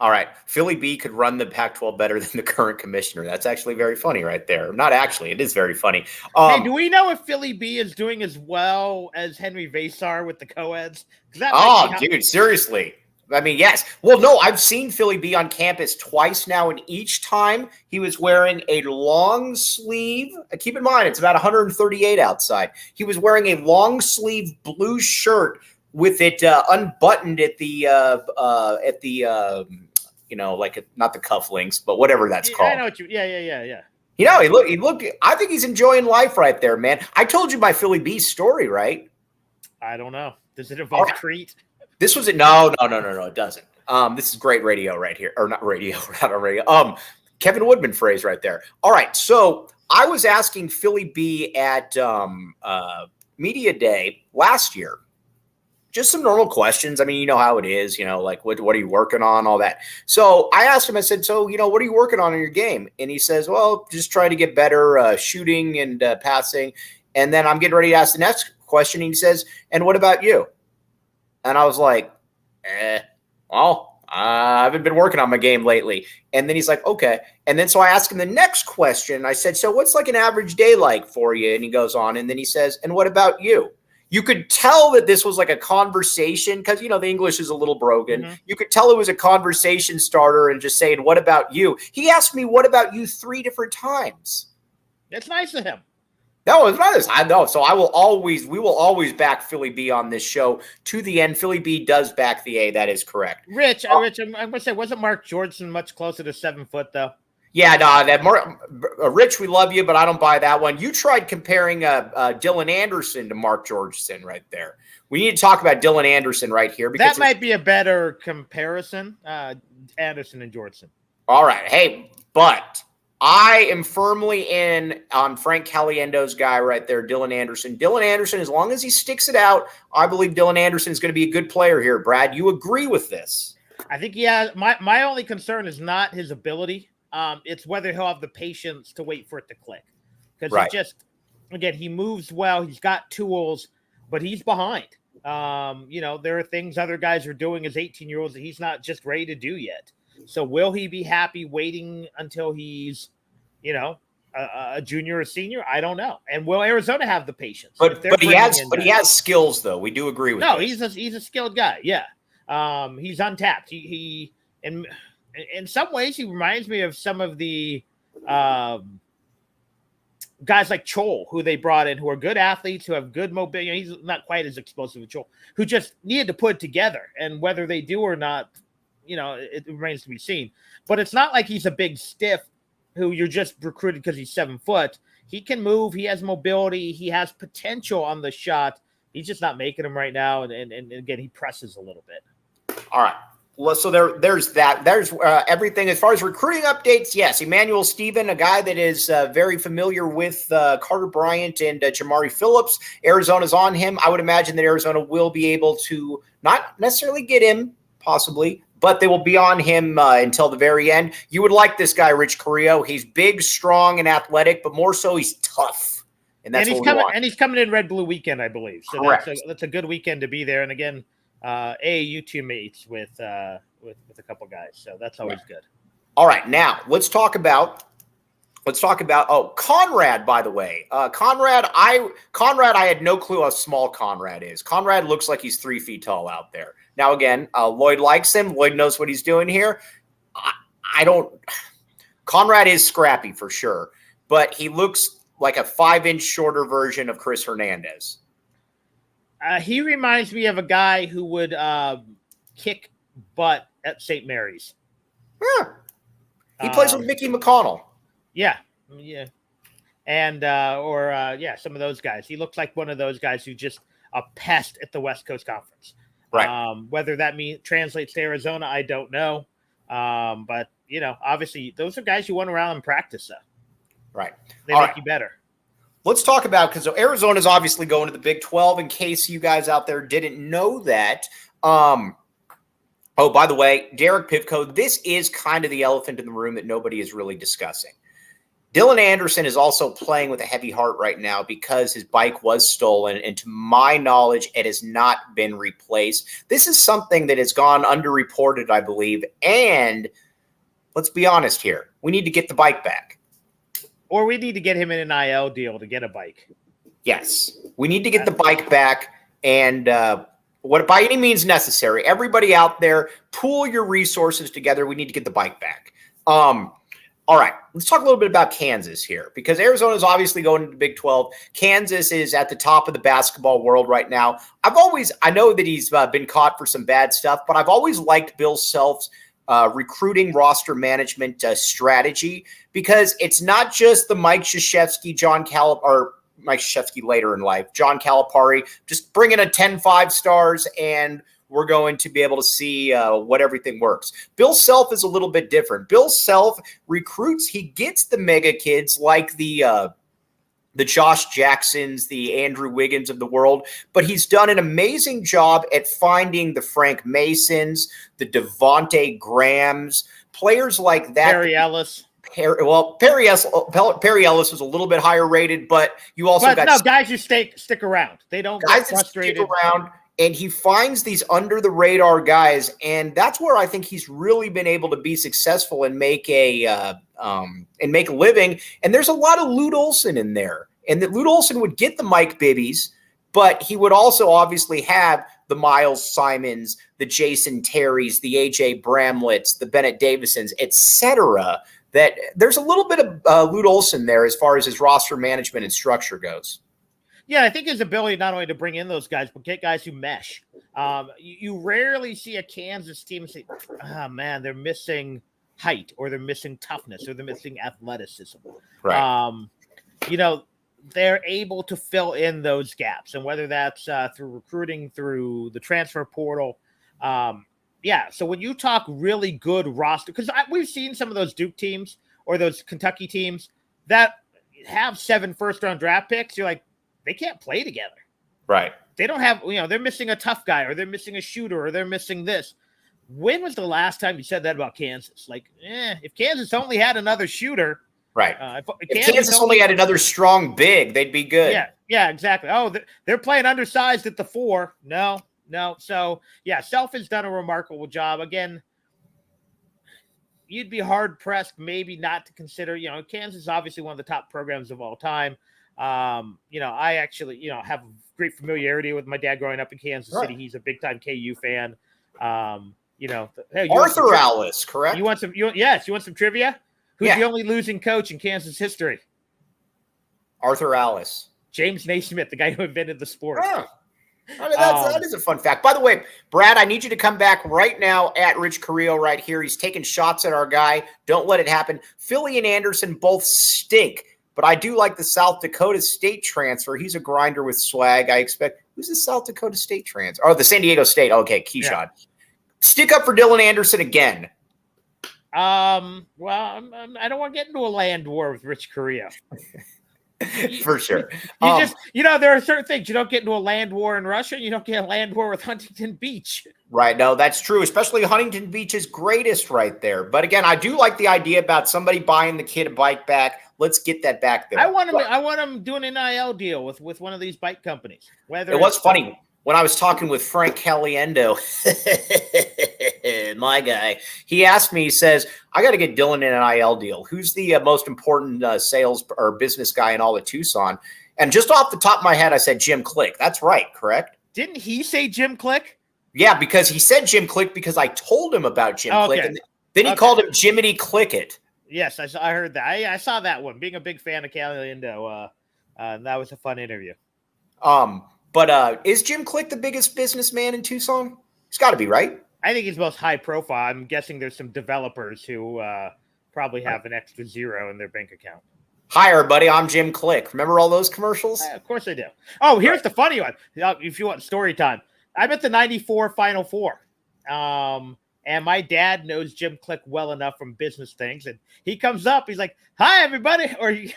All right. Philly B could run the Pac-12 better than the current commissioner. That's actually very funny right there. Not actually. It is very funny. Hey, do we know if Philly B is doing as well as Henry Vasar with the co-eds? Dude, seriously. I mean, yes. Well, no, I've seen Philly B on campus twice now, and each time he was wearing a long sleeve. Keep in mind, it's about 138 outside. He was wearing a long sleeve blue shirt with it unbuttoned at the like not the cufflinks, but whatever that's called. I know what you. Yeah. He looked. I think he's enjoying life right there, man. I told you my Philly B story, right? I don't know. Does it involve Crete? This was it. No, it doesn't. This is great radio right here. Or not radio, not on radio. Kevin Woodman phrase right there. All right. So I was asking Philly B at Media Day last year, just some normal questions. I mean, you know how it is, like what are you working on, all that. So I asked him, I said, so, what are you working on in your game? And he says, well, just trying to get better shooting and passing. And then I'm getting ready to ask the next question. And he says, and what about you? And I was like, I haven't been working on my game lately. And then he's like, okay. And then so I asked him the next question. I said, so what's like an average day like for you? And he goes on. And then he says, and what about you? You could tell that this was like a conversation because, the English is a little broken. Mm-hmm. You could tell it was a conversation starter and just saying, what about you? He asked me, what about you 3 different times. That's nice of him. No, it's not this. I know. So we will always back Philly B on this show to the end. Philly B does back the A. That is correct. Rich, I'm going to say, wasn't Mark Georgeson much closer to 7 foot though? Yeah, no, Rich, we love you, but I don't buy that one. You tried comparing Dylan Anderson to Mark Georgeson right there. We need to talk about Dylan Anderson right here. Because that might be a better comparison, Anderson and Georgeson. All right. Hey, but I am firmly in on Frank Caliendo's guy right there, Dylan Anderson. Dylan Anderson, as long as he sticks it out, I believe Dylan Anderson is going to be a good player here. Brad, you agree with this? I think, yeah. My only concern is not his ability. It's whether he'll have the patience to wait for it to click. Because he moves well. He's got tools, but he's behind. There are things other guys are doing as 18-year-olds that he's not just ready to do yet. So will he be happy waiting until he's, a junior or senior? I don't know. And will Arizona have the patience? But he has skills though. We do agree with. No, he's a skilled guy. Yeah. He's untapped. He in some ways he reminds me of some of the guys like Chol, who they brought in, who are good athletes, who have good mobility. He's not quite as explosive as Chol, who just needed to put it together. And whether they do or not, it remains to be seen. But it's not like he's a big stiff who you're just recruited because he's 7 foot. He can move. He has mobility. He has potential on the shot. He's just not making them right now. And again, he presses a little bit. All right. Well, so there's that. There's everything as far as recruiting updates. Yes, Emmanuel Stephen, a guy that is very familiar with Carter Bryant and Jamari Phillips. Arizona's on him. I would imagine that Arizona will be able to not necessarily get him, possibly, but they will be on him until the very end. You would like this guy, Rich Carrillo. He's big, strong, and athletic, but more so he's tough. And he's coming in Red Blue weekend, I believe. So that's a good weekend to be there. And again, AAU teammates with a couple guys. So that's always good. All right. Now let's talk about Conrad, by the way. Conrad, I had no clue how small Conrad is. Conrad looks like he's 3 feet tall out there. Now, again, Lloyd likes him. Lloyd knows what he's doing here. Conrad is scrappy for sure, but he looks like a 5-inch shorter version of Chris Hernandez. He reminds me of a guy who would kick butt at St. Mary's. Yeah. He plays with Mickey McConnell. Yeah. And some of those guys. He looks like one of those guys who just a pest at the West Coast Conference. Right. Whether that translates to Arizona, I don't know. But obviously those are guys you want around in practice. Though. Right. They make you better. Let's talk about, because Arizona's obviously going to the Big 12, in case you guys out there didn't know that. By the way, Derek Pivko, this is kind of the elephant in the room that nobody is really discussing. Dylan Anderson is also playing with a heavy heart right now because his bike was stolen, and to my knowledge, it has not been replaced. This is something that has gone underreported, I believe, and let's be honest here. We need to get the bike back. Or we need to get him an NIL deal to get a bike. Yes. We need to get the bike back, and What by any means necessary. Everybody out there, pool your resources together. We need to get the bike back. All right, let's talk a little bit about Kansas here because Arizona is obviously going to the Big 12. Kansas is at the top of the basketball world right now. I know that he's been caught for some bad stuff, but I've always liked Bill Self's recruiting roster management strategy because it's not just the Mike Krzyzewski, Mike Krzyzewski later in life, John Calipari, just bring in a 10 5-stars and we're going to be able to see what everything works. Bill Self is a little bit different. Bill Self recruits. He gets the mega kids like the Josh Jacksons, the Andrew Wiggins of the world, but he's done an amazing job at finding the Frank Masons, the Devontae Grahams, players like that. Perry Ellis. Perry Ellis was a little bit higher rated, but you also got guys who stick around. They don't get frustrated. Stick around. And he finds these under the radar guys, and that's where I think he's really been able to be successful and make a living. And there's a lot of Lute Olson in there, and that Lute Olson would get the Mike Bibbies, but he would also obviously have the Miles Simons, the Jason Terrys, the AJ Bramletts, the Bennett Davisons, etc. That there's a little bit of Lute Olson there as far as his roster management and structure goes. Yeah, I think his ability not only to bring in those guys, but get guys who mesh. You rarely see a Kansas team say, "Oh man, they're missing height, or they're missing toughness, or they're missing athleticism." Right. They're able to fill in those gaps, and whether that's through recruiting, through the transfer portal. So when you talk really good roster, because we've seen some of those Duke teams or those Kentucky teams that have 7 first-round draft picks, you're like, they can't play together. Right. They don't have, they're missing a tough guy, or they're missing a shooter, or they're missing this. When was the last time you said that about Kansas? Like, if Kansas only had another shooter. Right. If Kansas only had another strong big, they'd be good. Yeah, exactly. Oh, they're playing undersized at the 4. No. So, Self has done a remarkable job. Again, you'd be hard-pressed maybe not to consider, Kansas is obviously one of the top programs of all time. I actually, have great familiarity with my dad growing up in Kansas City. He's a big time KU fan. Hey, Arthur Alice, correct? You want some trivia? Who's the only losing coach in Kansas history? Arthur Alice. James Naismith, the guy who invented the sport. That is a fun fact. By the way, Brad, I need you to come back right now at Rich Carrillo right here. He's taking shots at our guy. Don't let it happen. Philly and Anderson both stink. But I do like the South Dakota State transfer. He's a grinder with swag. I expect. Who's the South Dakota State transfer? Oh, the San Diego State. Okay, Keyshawn. Yeah. Stick up for Dylan Anderson again. Well, I don't want to get into a land war with Rich Carrillo. For sure. There are certain things. You don't get into a land war in Russia. You don't get a land war with Huntington Beach. Right. No, that's true. Especially Huntington Beach is greatest right there. But again, I do like the idea about somebody buying the kid a bike back. Let's get that back there. I want him doing an NIL deal with one of these bike companies. It was funny when I was talking with Frank Caliendo, my guy. He asked me. He says, "I got to get Dylan an NIL deal. Who's the most important sales or business guy in all of Tucson?" And just off the top of my head, I said Jim Click. That's right, correct? Didn't he say Jim Click? Yeah, because he said Jim Click because I told him about Jim Click, and then he called him Jiminy Clickett. Yes, I heard that. I saw that one. Being a big fan of Caliendo, that was a fun interview. But is Jim Click the biggest businessman in Tucson? He's got to be, right? I think he's most high profile. I'm guessing there's some developers who probably have an extra zero in their bank account. Hi, everybody. I'm Jim Click. Remember all those commercials? Of course I do. Oh, here's the funny one. If you want story time, I'm at the 94 Final Four. And my dad knows Jim Click well enough from business things. And he comes up, he's like, "Hi, everybody." Or he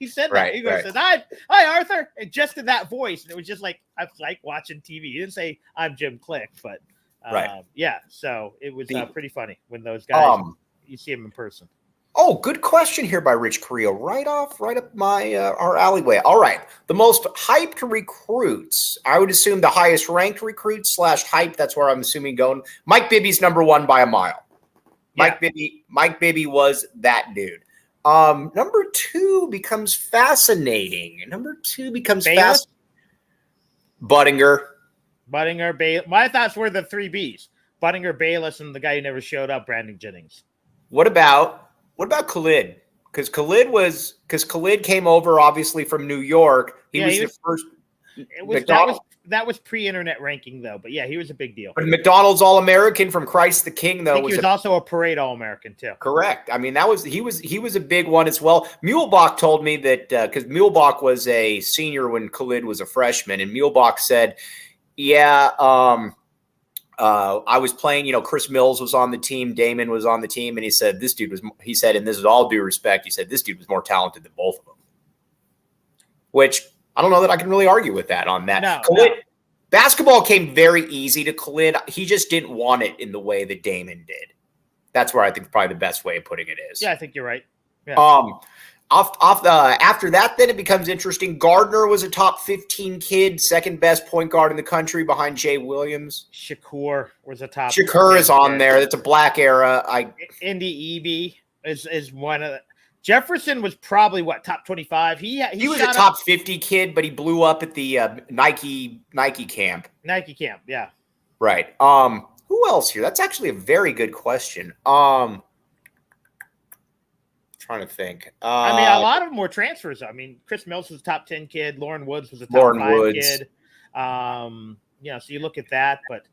said that. He goes, Hi, Arthur. And just in that voice. And it was just like, I was like watching TV. He didn't say, "I'm Jim Click," but so it was pretty funny when those guys, you see them in person. Oh, good question here by Rich Carrillo. Right up my our alleyway. All right. The most hyped recruits. I would assume the highest ranked recruits / hype. That's where I'm assuming going. Mike Bibby's number 1 by a mile. Mike Bibby was that dude. Number 2 becomes fascinating. Buttinger. Buttinger, Bayless. My thoughts were the three Bs: Buttinger, Bayless, and the guy who never showed up, Brandon Jennings. What about Khalid? Because Khalid came over obviously from New York. He was the first. That was pre-internet ranking though, but yeah, he was a big deal. But McDonald's All-American from Christ the King though. I think he was also a parade All-American too. Correct. I mean, he was a big one as well. Muehlbach told me that because Muehlbach was a senior when Khalid was a freshman, and Muehlbach said, "Yeah, I was playing. Chris Mills was on the team, Damon was on the team, and he said this dude was. He said, and this is all due respect, he said this dude was more talented than both of them." Which I don't know that I can really argue with that on that. No, Khalid, basketball came very easy to Khalid. He just didn't want it in the way that Damon did. That's where I think probably the best way of putting it is. Yeah, I think you're right. Yeah. After that, then it becomes interesting. Gardner was a top 15 kid, second best point guard in the country behind Jay Williams. Shakur was a top. Shakur is on there. That's a black era. Indy Eby is one of the. Jefferson was probably top 25. He was a top 50 kid, but he blew up at the Nike camp. Nike camp, yeah. Right. Who else here? That's actually a very good question. Trying to think. A lot of them were transfers. I mean, Chris Mills was a top 10 kid. Lauren Woods was a top 5 kid. So you look at that, but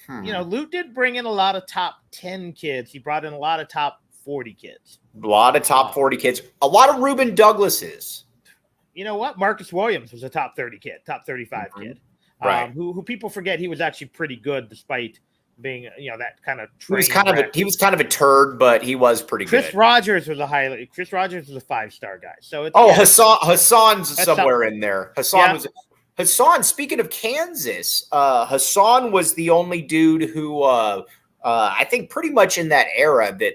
Lute did bring in a lot of top 10 kids. He brought in a lot of top 40 kids. A lot of top 40 kids. A lot of Reuben Douglases. You know what? Marcus Williams was a top 30 kid, top 35 kid. Right. Who people forget he was actually pretty good despite being that kind of he was kind of a turd, but he was pretty good. Chris Rogers was a 5-star guy. So Hassan's somewhere in there. Hassan, speaking of Kansas, Hassan was the only dude who I think pretty much in that era that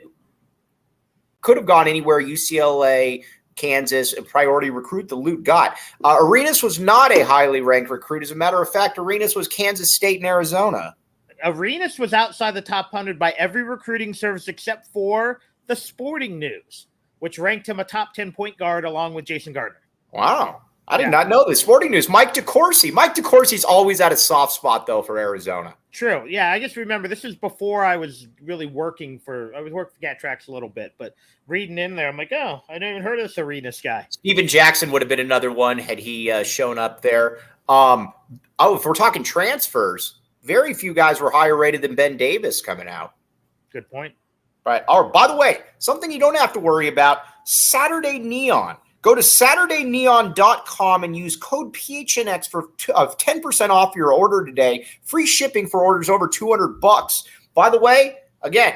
could have gone anywhere. UCLA, Kansas, a priority recruit the Lute got. Arenas was not a highly ranked recruit. As a matter of fact, Arenas was Kansas State and Arizona. Arenas was outside the top 100 by every recruiting service except for the Sporting News, which ranked him a top 10 point guard along with Jason Gardner. Wow. I did not know this. Sporting News, Mike DeCourcy. Mike DeCourcy's always at a soft spot, though, for Arizona. True. Yeah, I just remember this is before I was really working for GatTrax a little bit, but reading in there, I'm like, oh, I never even heard of this Arenas guy. Steven Jackson would have been another one had he shown up there. If we're talking transfers, very few guys were higher rated than Ben Davis coming out. Good point. Right. Oh, by the way, something you don't have to worry about, Saturday Neon. Go to SaturdayNeon.com and use code PHNX for 10% off your order today. Free shipping for orders over $200. By the way, again,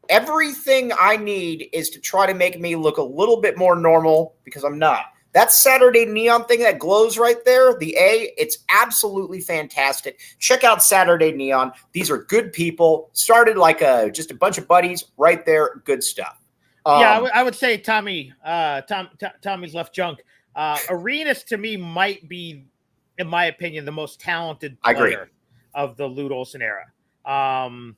everything I need is to try to make me look a little bit more normal because I'm not. That Saturday Neon thing that glows right there, the A, it's absolutely fantastic. Check out Saturday Neon. These are good people. Started like just a bunch of buddies right there. Good stuff. I would say Tommy's left junk. Arenas to me might be, in my opinion, the most talented player of the Lute Olson era. I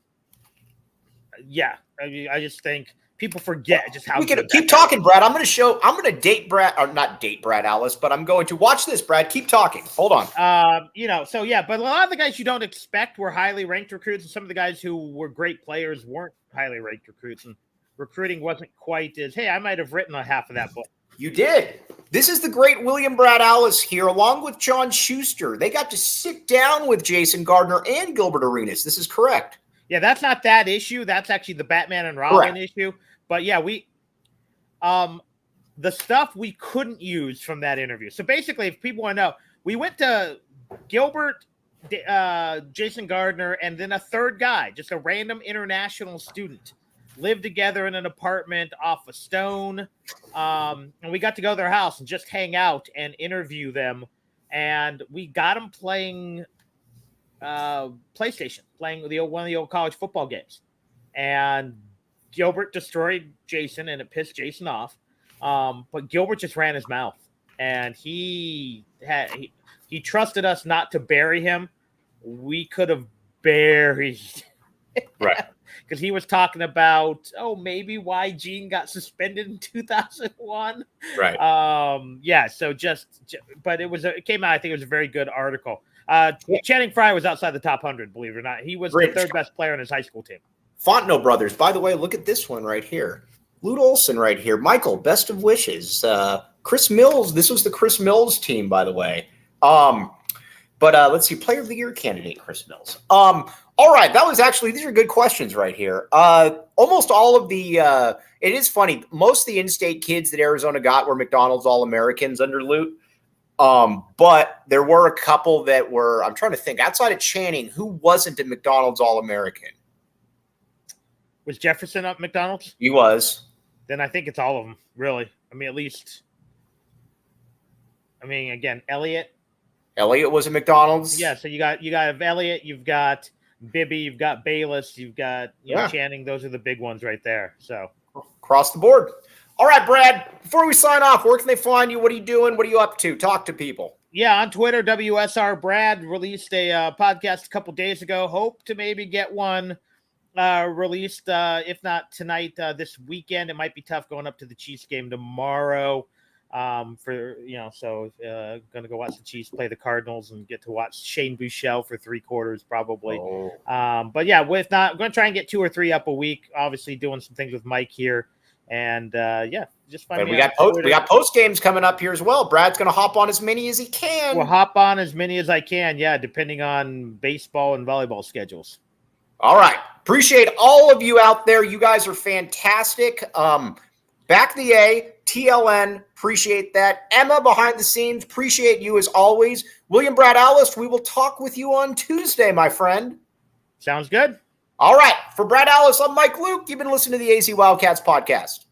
just think people forget just how. We can keep talking, Brad. I'm going to date Brad, or not date Brad Ellis, but I'm going to watch this. Brad, keep talking. Hold on. But a lot of the guys you don't expect were highly ranked recruits, and some of the guys who were great players weren't highly ranked recruits, and recruiting wasn't quite as, hey, I might have written a half of that book. You did. This is the great William Brad Ellis here, along with John Schuster. They got to sit down with Jason Gardner and Gilbert Arenas. This is correct. Yeah, that's not that issue. That's actually the Batman and Robin issue. But yeah, the stuff we couldn't use from that interview. So basically, if people want to know, we went to Gilbert, Jason Gardner, and then a third guy, just a random international student. Lived together in an apartment off a stone. And we got to go to their house and just hang out and interview them. And we got them playing PlayStation, playing one of the old college football games. And Gilbert destroyed Jason, and it pissed Jason off. But Gilbert just ran his mouth. And he trusted us not to bury him. We could have buried right. Because he was talking about, maybe why Gene got suspended in 2001. Right. But it came out. I think it was a very good article. Channing Frye was outside the top 100, believe it or not. He was the third best player on his high school team. Fontenot brothers. By the way, look at this one right here. Lute Olson right here. Michael, best of wishes. Chris Mills. This was the Chris Mills team, by the way. But let's see. Player of the Year candidate, Chris Mills. All right. That was actually, these are good questions right here. Almost all of the, it is funny. Most of the in-state kids that Arizona got were McDonald's All-Americans under Lute. But there were a couple that were, I'm trying to think, outside of Channing, who wasn't a McDonald's All-American? Was Jefferson up McDonald's? He was. Then I think it's all of them, really. I mean, at least, again, Elliott. Elliott was a McDonald's. Yeah, so you got Elliott, you've got Bibby, you've got Bayless, you've got Channing. Those are the big ones right there. So across the board. All right, Brad, before we sign off, where can they find you? What are you doing? What are you up to? Talk to people. Yeah, on Twitter, WSR Brad released a podcast a couple days ago. Hope to maybe get one released, if not tonight, this weekend. It might be tough going up to the Chiefs game tomorrow. So going to go watch the Chiefs play the Cardinals and get to watch Shane Buechele for 3 quarters probably. But yeah, if not, I'm going to try and get 2 or 3 up a week. Obviously, doing some things with Mike here, and just find me. We got post games coming up here as well. Brad's going to hop on as many as he can. We'll hop on as many as I can. Yeah, depending on baseball and volleyball schedules. All right. Appreciate all of you out there. You guys are fantastic. Back the A, TLN, appreciate that. Emma behind the scenes, appreciate you as always. William Brad Allis, we will talk with you on Tuesday, my friend. Sounds good. All right. For Brad Allis, I'm Mike Luke. You've been listening to the AZ Wildcats podcast.